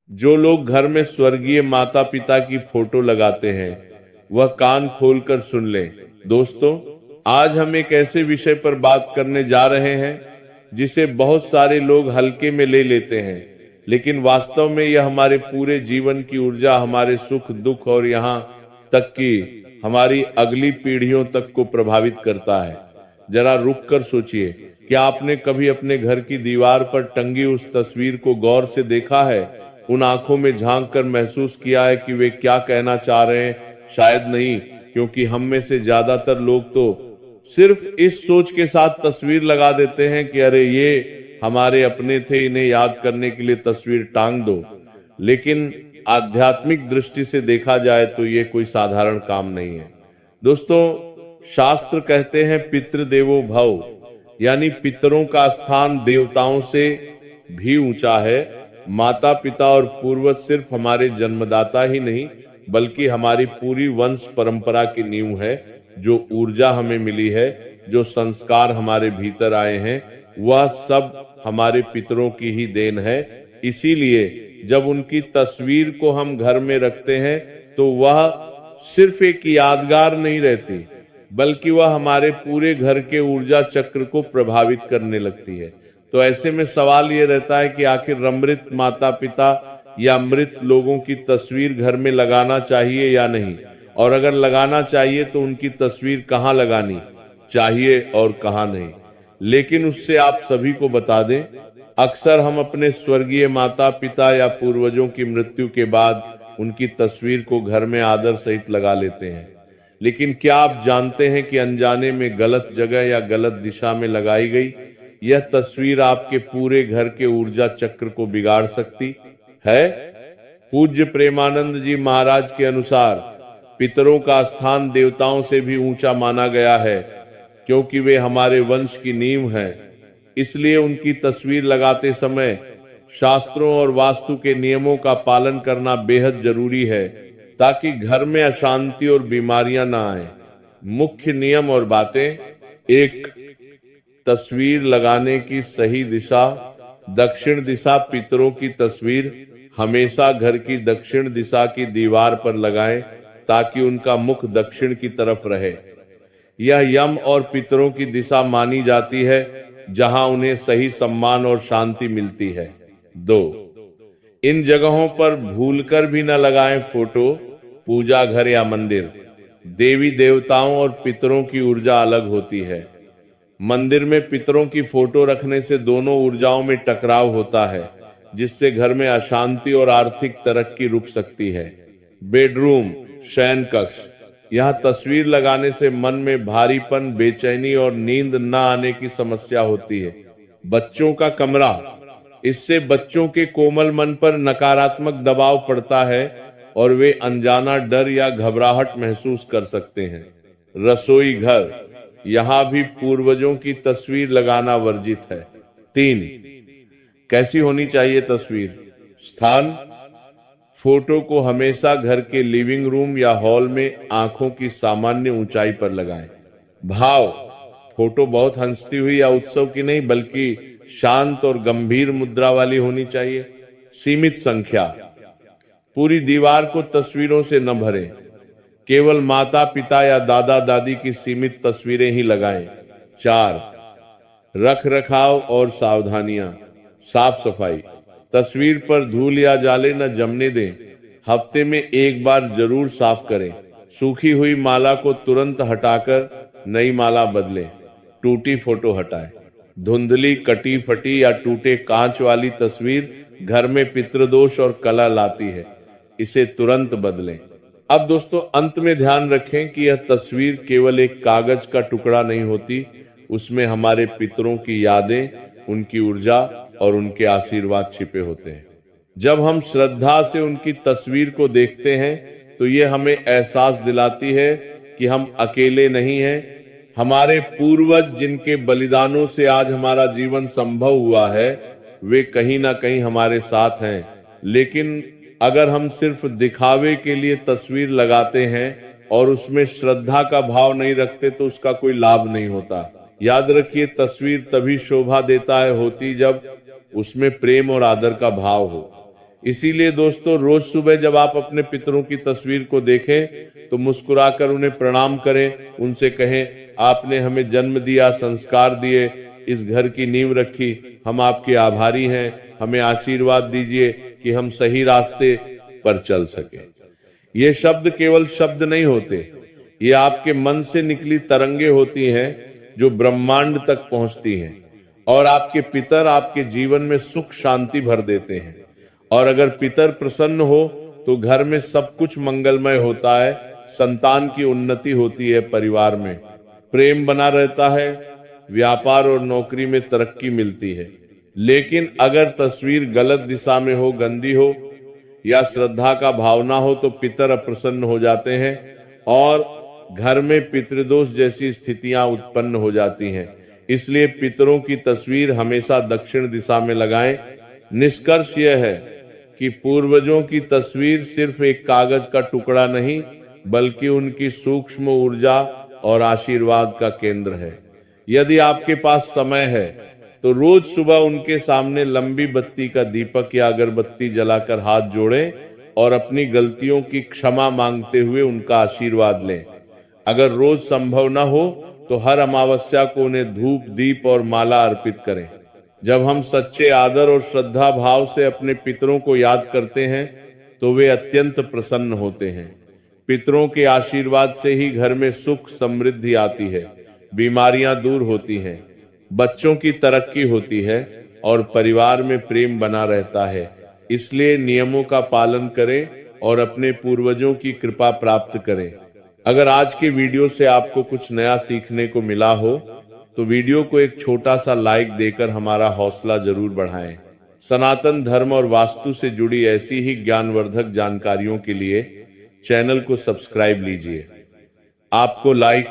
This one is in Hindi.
जो लोग घर में स्वर्गीय माता पिता की फोटो लगाते हैं वह कान खोलकर सुन लें। दोस्तों, आज हम एक ऐसे विषय पर बात करने जा रहे हैं जिसे बहुत सारे लोग हल्के में ले लेते हैं, लेकिन वास्तव में यह हमारे पूरे जीवन की ऊर्जा, हमारे सुख दुख और यहाँ तक कि हमारी अगली पीढ़ियों तक को प्रभावित करता है। जरा रुक कर सोचिए, क्या आपने कभी अपने घर की दीवार पर टंगी उस तस्वीर को गौर से देखा है? उन आंखों में झांक कर महसूस किया है कि वे क्या कहना चाह रहे हैं? शायद नहीं, क्योंकि हम में से ज्यादातर लोग तो सिर्फ इस सोच के साथ तस्वीर लगा देते हैं कि अरे ये हमारे अपने थे, इन्हें याद करने के लिए तस्वीर टांग दो। लेकिन आध्यात्मिक दृष्टि से देखा जाए तो ये कोई साधारण काम नहीं है। दोस्तों, शास्त्र कहते हैं पितृदेवो भव, यानी पितरों का स्थान देवताओं से भी ऊंचा है। माता पिता और पूर्वज सिर्फ हमारे जन्मदाता ही नहीं बल्कि हमारी पूरी वंश परंपरा की नींव है। जो ऊर्जा हमें मिली है, जो संस्कार हमारे भीतर आए हैं, वह सब हमारे पितरों की ही देन है। इसीलिए जब उनकी तस्वीर को हम घर में रखते हैं तो वह सिर्फ एक यादगार नहीं रहती बल्कि वह हमारे पूरे घर के ऊर्जा चक्र को प्रभावित करने लगती है। तो ऐसे में सवाल ये रहता है कि आखिर अमृत माता पिता या मृत लोगों की तस्वीर घर में लगाना चाहिए या नहीं, और अगर लगाना चाहिए तो उनकी तस्वीर कहाँ लगानी चाहिए और कहाँ नहीं। लेकिन उससे आप सभी को बता दें, अक्सर हम अपने स्वर्गीय माता पिता या पूर्वजों की मृत्यु के बाद उनकी तस्वीर को घर में आदर सहित लगा लेते हैं। लेकिन क्या आप जानते हैं कि अनजाने में गलत जगह या गलत दिशा में लगाई गई यह तस्वीर आपके पूरे घर के ऊर्जा चक्र को बिगाड़ सकती है? पूज्य प्रेमानंद जी महाराज के अनुसार पितरों का स्थान देवताओं से भी ऊंचा माना गया है, क्योंकि वे हमारे वंश की नींव हैं। इसलिए उनकी तस्वीर लगाते समय शास्त्रों और वास्तु के नियमों का पालन करना बेहद जरूरी है, ताकि घर में अशांति और बीमारियां ना आए। मुख्य नियम और बातें: 1. तस्वीर लगाने की सही दिशा दक्षिण दिशा। पितरों की तस्वीर हमेशा घर की दक्षिण दिशा की दीवार पर लगाएं ताकि उनका मुख दक्षिण की तरफ रहे। यह यम और पितरों की दिशा मानी जाती है जहां उन्हें सही सम्मान और शांति मिलती है। 2. इन जगहों पर भूलकर भी न लगाएं फोटो। पूजा घर या मंदिर, देवी देवताओं और पितरों की ऊर्जा अलग होती है। मंदिर में पितरों की फोटो रखने से दोनों ऊर्जाओं में टकराव होता है, जिससे घर में अशांति और आर्थिक तरक्की रुक सकती है। बेडरूम, शयन कक्ष, यहाँ तस्वीर लगाने से मन में भारीपन, बेचैनी और नींद न आने की समस्या होती है। बच्चों का कमरा, इससे बच्चों के कोमल मन पर नकारात्मक दबाव पड़ता है और वे अनजाना डर या घबराहट महसूस कर सकते हैं। रसोई घर, यहाँ भी पूर्वजों की तस्वीर लगाना वर्जित है। 3. कैसी होनी चाहिए तस्वीर? स्थान, फोटो को हमेशा घर के लिविंग रूम या हॉल में आंखों की सामान्य ऊंचाई पर लगाएं। भाव, फोटो बहुत हंसती हुई या उत्सव की नहीं बल्कि शांत और गंभीर मुद्रा वाली होनी चाहिए। सीमित संख्या, पूरी दीवार को तस्वीरों से न भरें, केवल माता पिता या दादा दादी की सीमित तस्वीरें ही लगाएं। 4. रख रखाव और सावधानियां, साफ सफाई, तस्वीर पर धूल या जाले न जमने दें। हफ्ते में एक बार जरूर साफ करें। सूखी हुई माला को तुरंत हटाकर नई माला बदलें। टूटी फोटो हटाएं। धुंधली, कटी फटी या टूटे कांच वाली तस्वीर घर में पितृदोष और कलह लाती है, इसे तुरंत बदलें। अब दोस्तों, अंत में ध्यान रखें कि यह तस्वीर केवल एक कागज का टुकड़ा नहीं होती, उसमें हमारे पितरों की यादें, उनकी ऊर्जा और उनके आशीर्वाद छिपे होते हैं। जब हम श्रद्धा से उनकी तस्वीर को देखते हैं तो ये हमें एहसास दिलाती है कि हम अकेले नहीं हैं। हमारे पूर्वज जिनके बलिदानों से आज हमारा जीवन संभव हुआ है, वे कहीं ना कहीं हमारे साथ हैं। लेकिन अगर हम सिर्फ दिखावे के लिए तस्वीर लगाते हैं और उसमें श्रद्धा का भाव नहीं रखते तो उसका कोई लाभ नहीं होता। याद रखिए, तस्वीर तभी शोभा देता है होती जब उसमें प्रेम और आदर का भाव हो। इसीलिए दोस्तों रोज सुबह जब आप अपने पितरों की तस्वीर को देखें तो मुस्कुराकर उन्हें प्रणाम करें, उनसे कहें आपने हमें जन्म दिया, संस्कार दिए, इस घर की नींव रखी, हम आपके आभारी हैं, हमें आशीर्वाद दीजिए कि हम सही रास्ते पर चल सके। ये शब्द केवल शब्द नहीं होते, ये आपके मन से निकली तरंगे होती हैं जो ब्रह्मांड तक पहुंचती हैं और आपके पितर आपके जीवन में सुख शांति भर देते हैं। और अगर पितर प्रसन्न हो तो घर में सब कुछ मंगलमय होता है, संतान की उन्नति होती है, परिवार में प्रेम बना रहता है, व्यापार और नौकरी में तरक्की मिलती है। लेकिन अगर तस्वीर गलत दिशा में हो, गंदी हो या श्रद्धा का भावना हो तो पितर अप्रसन्न हो जाते हैं और घर में पितृदोष जैसी स्थितियां उत्पन्न हो जाती हैं। इसलिए पितरों की तस्वीर हमेशा दक्षिण दिशा में लगाएं। निष्कर्ष यह है कि पूर्वजों की तस्वीर सिर्फ एक कागज का टुकड़ा नहीं, बल्कि उनकी सूक्ष्म ऊर्जा और आशीर्वाद का केंद्र है। यदि आपके पास समय है तो रोज सुबह उनके सामने लंबी बत्ती का दीपक या अगरबत्ती जलाकर हाथ जोड़ें और अपनी गलतियों की क्षमा मांगते हुए उनका आशीर्वाद लें। अगर रोज संभव न हो तो हर अमावस्या को उन्हें धूप, दीप और माला अर्पित करें। जब हम सच्चे आदर और श्रद्धा भाव से अपने पितरों को याद करते हैं तो वे अत्यंत प्रसन्न होते हैं। पितरों के आशीर्वाद से ही घर में सुख समृद्धि आती है, बीमारियां दूर होती हैं, बच्चों की तरक्की होती है और परिवार में प्रेम बना रहता है। इसलिए नियमों का पालन करें और अपने पूर्वजों की कृपा प्राप्त करें। अगर आज के वीडियो से आपको कुछ नया सीखने को मिला हो तो वीडियो को एक छोटा सा लाइक देकर हमारा हौसला जरूर बढ़ाएं। सनातन धर्म और वास्तु से जुड़ी ऐसी ही ज्ञानवर्धक जानकारियों के लिए चैनल को सब्सक्राइब लीजिए। आपको लाइक